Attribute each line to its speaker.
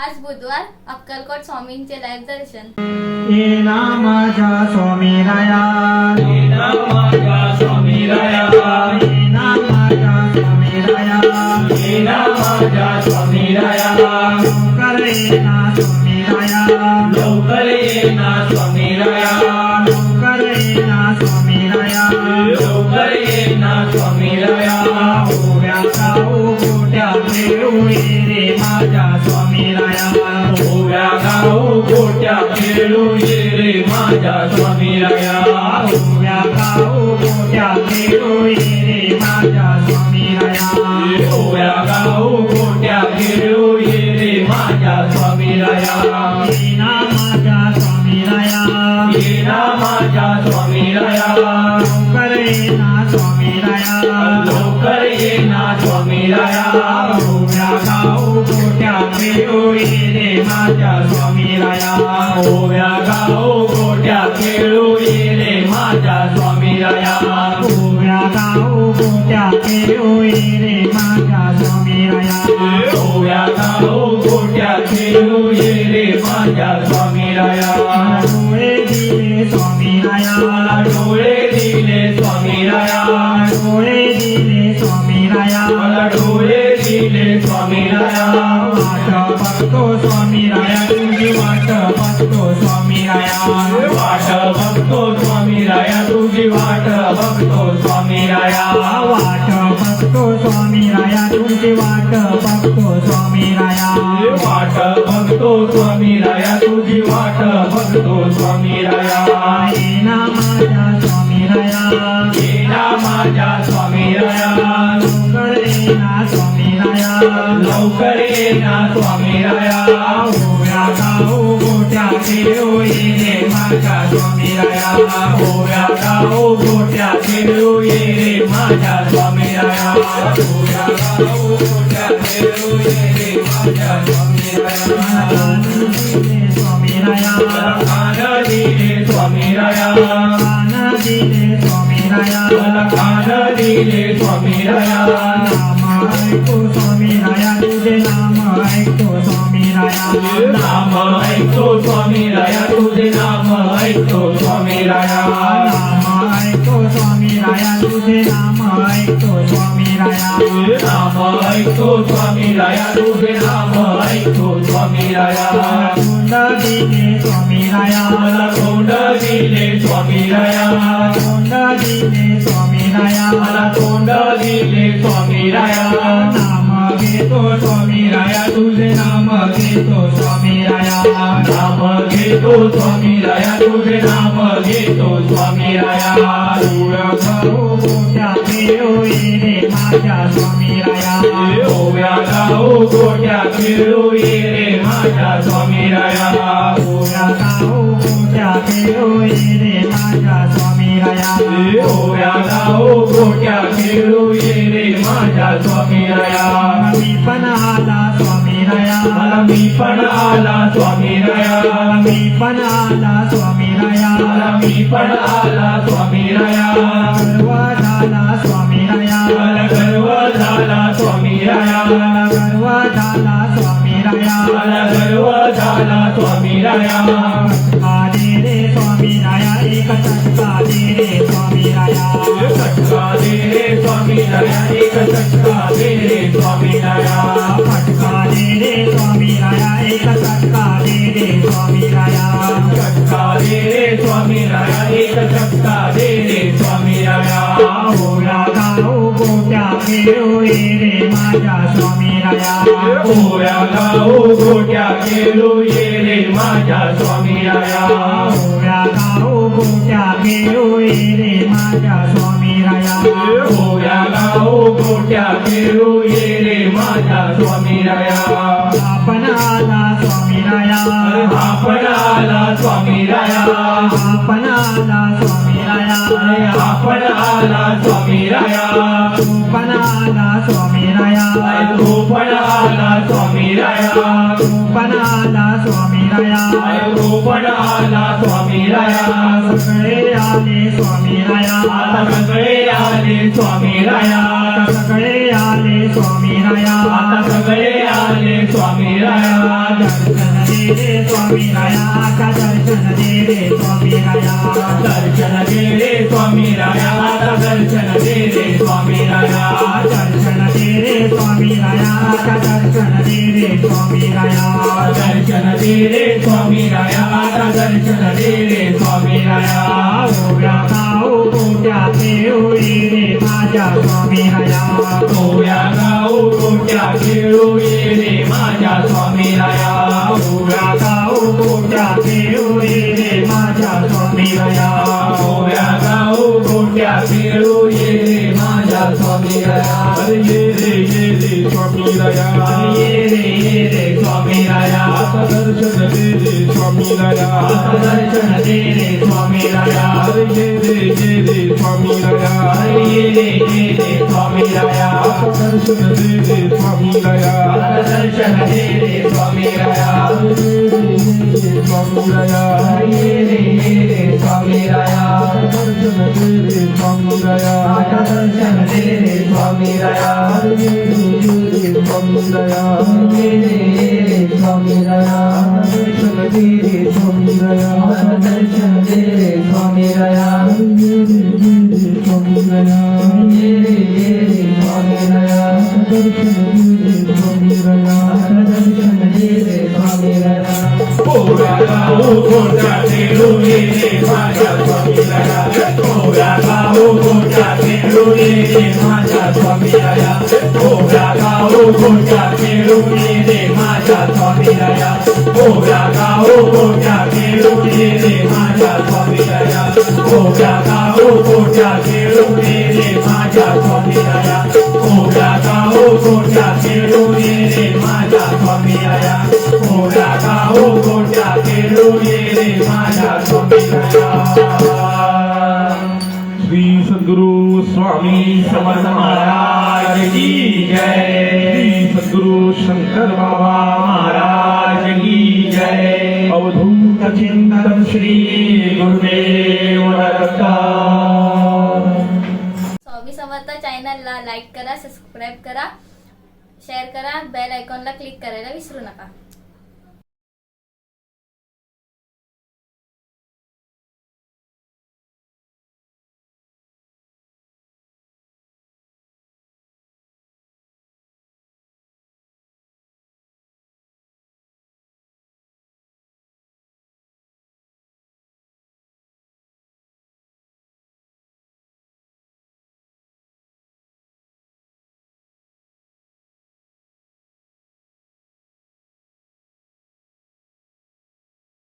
Speaker 1: आज बुधवार अक्कलकोट स्वामींचे लाईव्ह दर्शन।
Speaker 2: ये नामाच्या स्वामी राया,
Speaker 3: ये नामाच्या स्वामी राया,
Speaker 2: ये नामाच्या स्वामी राया,
Speaker 3: ये नामाच्या स्वामी राया,
Speaker 2: लवकर ये ना स्वामी राया,
Speaker 3: लवकर ये ना स्वामी राया,
Speaker 2: लवकर ये ना स्वामी राया,
Speaker 3: लवकर ये ना स्वामी राया,
Speaker 2: ओव्या गाऊ गोट्या खेळू ये रे माझ्या स्वामी राया,
Speaker 3: ओव्या गाऊ गोट्या खेळू ये रे माझ्या स्वामी राया,
Speaker 2: ओव्या गाऊ गोट्या खेळू ये रे माझ्या स्वामी राया,
Speaker 3: ओव्या गाऊ गोट्या खेळू ये रे माझ्या स्वामी राया,
Speaker 2: ये नामाच्या स्वामी राया,
Speaker 3: ये नामाच्या स्वामी राया,
Speaker 2: लवकर ये ना स्वामी राया,
Speaker 3: लवकर ये ना स्वामी राया,
Speaker 2: ओव्या गाऊ गोट्या खेळू ये रे माझ्या स्वामी राया,
Speaker 3: ओव्या गाऊ गोट्या खेळू ये रे माझ्या स्वामी राया,
Speaker 2: ओव्या गाऊ गोट्या खेळू ये रे माझ्या स्वामी राया,
Speaker 3: ओव्या गाऊ गोट्या खेळू ये रे माझ्या स्वामी राया,
Speaker 2: डोळे दिले स्वामी राया,
Speaker 3: मला डोळे दिले स्वामी राया,
Speaker 2: डोळे दिले स्वामी राया,
Speaker 3: मला डोळे दिले स्वामी राया,
Speaker 2: वाट बघतो स्वामी राया, तुझी वाट बघतो स्वामी राया,
Speaker 3: वाट बघतो स्वामी राया, तुझी वाट बघतो स्वामी राया,
Speaker 2: वाट बघतो स्वामी राया, तुझी वाट बघतो स्वामी राया,
Speaker 3: वाट बघतो स्वामी राया, तुझी वाट बघतो स्वामी राया,
Speaker 2: ये ना माझ्या स्वामी राया,
Speaker 3: ये ना माझ्या स्वामी राया,
Speaker 2: लवकर ये ना स्वामी राया,
Speaker 3: लवकर ये ना स्वामी राया,
Speaker 2: ओव्या गाऊ गोट्या खेळू ये रे माझ्या स्वामी राया,
Speaker 3: ओव्या गाऊ गोट्या खेळू ये रे माझ्या स्वामी राया, ओव्या गाऊ गोट्या खेळू ये रे माझ्या स्वामी राया,
Speaker 2: स्वामी राया,
Speaker 3: खान दिले स्वामी राया,
Speaker 2: कान दिले स्वामी राया,
Speaker 3: मला खान दिले स्वामी राया,
Speaker 2: नाम ऐकतो स्वामी राया, तुझे नाम ऐकतो स्वामी राया,
Speaker 3: नाम ऐकतो स्वामी राया, तुझे नाम ऐकतो स्वामी राया,
Speaker 2: नाम ऐकतो स्वामी राया, तुझे नाम ऐकतो स्वामी राया,
Speaker 3: नाम ऐकतो स्वामी राया, तुझे नाम ऐकतो स्वामी राया,
Speaker 2: तोंड दिले स्वामी राया,
Speaker 3: मला तोंड दिले स्वामी राया,
Speaker 2: तोंड दिले स्वामी राया,
Speaker 3: मला तोंड दिले स्वामी राया,
Speaker 2: नाम घेतो स्वामी राया, तुझे नाम घेतो स्वामी राया,
Speaker 3: नाम घेतो स्वामी राया, तुझे नाम घेतो स्वामी राया,
Speaker 2: ओव्या गाऊ गोट्या खेळू ये रे माझ्या स्वामी राया,
Speaker 3: ओव्या गाऊ गोट्या खेळू ये रे माझ्या स्वामी राया,
Speaker 2: ओव्या गाऊ गोट्या खेळू ये रे माझ्या स्वामी राया,
Speaker 3: ओव्या गाऊ गोट्या खेळू ये रे माझ्या स्वामी राया,
Speaker 2: मी पण आला स्वामी राया,
Speaker 3: मला मी पण आला स्वामी राया,
Speaker 2: मी पण आला स्वामी राया,
Speaker 3: मला मी पण आला स्वामी राया,
Speaker 2: गर्व झाला स्वामी राया,
Speaker 3: मला गर्व झाला स्वामी राया,
Speaker 2: गर्व झाला स्वामी राया,
Speaker 3: मला गर्व झाला स्वामी राया,
Speaker 2: फटका दे रे स्वामी राया, एक फटका दे रे स्वामी राया,
Speaker 3: फटका दे रे स्वामी राया, एक फटका दे रे स्वामी राया,
Speaker 2: फटका दे रे स्वामी राया, एक फटका दे रे स्वामी राया,
Speaker 3: फटका दे रे स्वामी राया, एक फटका दे रे स्वामी राया,
Speaker 2: ओव्या गाऊ गोट्या खेळू ये रे माझ्या स्वामी राया,
Speaker 3: ओव्या गाऊ गोट्या खेळू ये रे माझ्या स्वामी राया,
Speaker 2: ओव्या गाऊ गोट्या खेळू ये रे माझ्या स्वामी राया,
Speaker 3: ओव्या गाऊ गोट्या खेळू ये रे माझ्या स्वामी राया,
Speaker 2: आपण आला स्वामी राया,
Speaker 3: आपण आला स्वामी राया,
Speaker 2: आपण आला स्वामी राया,
Speaker 3: आपण आला स्वामी राया,
Speaker 2: तू पण आला स्वामी राया
Speaker 3: तो पण आला स्वामी राया
Speaker 2: पण आला स्वामी राया
Speaker 3: तो पण आला स्वामी राया
Speaker 2: सगळे आले स्वामी राया
Speaker 3: आता सगळे आले स्वामी राया
Speaker 2: सगळे आले स्वामी राया
Speaker 3: आता सगळे आले स्वामी राया
Speaker 2: दर्शन दे रे स्वामी राया का दर्शन दे रे स्वामी राया
Speaker 3: दर्शन दे रे स्वामी राया आता दर्शन दे रे स्वामी राया
Speaker 2: दर्शन दे रे स्वामी राया का दर्शन दे रे स्वामी राया
Speaker 3: दर्शन दे रे स्वामी राया आता दर्शन दे रे स्वामी राया
Speaker 2: ओव्या गाव गोट्याचे होई रे माझ्या स्वामी राया
Speaker 3: ओव्या गाव गोट्या खेळू ये रे माझ्या स्वामी राया
Speaker 2: ओव्या गाव गोट्याचे होई रे माझ्या स्वामी राया
Speaker 3: ओव्या गाव गोट्या खेळू ये रे माझ्या स्वामी राया अरे ये रे स्वामी राया
Speaker 2: ये रे
Speaker 3: स्वामी राया आता दर्शन दे रे स्वामी राया आता
Speaker 2: दर्शन दे रे स्वामी राया
Speaker 3: अरे ये रे स्वामी राया
Speaker 2: अरे ये रे स्वामी राया
Speaker 3: दर्शन दे रे स्वामी राया
Speaker 2: दर्शन दे रे स्वामी राया
Speaker 3: स्वामी राया
Speaker 2: ये रे स्वामी राया
Speaker 3: दर्शन दे रे स्वामी राया
Speaker 2: दर्शन दे रे स्वामी राया
Speaker 3: स्वामी राया
Speaker 2: ये रे स्वामी राया
Speaker 3: दर्शन दे रे स्वामी राया
Speaker 2: दर्शन दे रे स्वामी राया
Speaker 3: स्वामी राया
Speaker 2: ये रे स्वामी राया
Speaker 3: दर्शन दे रे स्वामी राया
Speaker 2: दर्शन दे रे स्वामी राया
Speaker 3: ओव्या गाव गोट्या खेळू ये रे माझ्या स्वामी राया ओव्या गाव गोट्या खेळू ये रे माझ्या स्वामी राया ओव्या गाव गोट्या खेळू ये रे माझ्या स्वामी राया ओव्या गाव गोट्या खेळू ये रे माझ्या स्वामी राया ओव्या गाव गोट्या खेळू ये रे माझ्या स्वामी राया ओव्या गाव गोट्या खेळू ये रे माझ्या स्वामी राया ओव्या गाव गोट्या खेळू ये रे माझ्या स्वामी राया श्री सद्गुरु स्वामी समर्थ महाराज की जय श्री सद्गुरु शंकर बाबा महाराज की जय अवधूत चिंतन श्री गुरुदेव दत्त
Speaker 1: स्वामी समर्थ चॅनलला लाईक करा, सबस्क्राईब करा, शेअर करा, बेल आयकॉनला क्लिक करायला विसरू नका.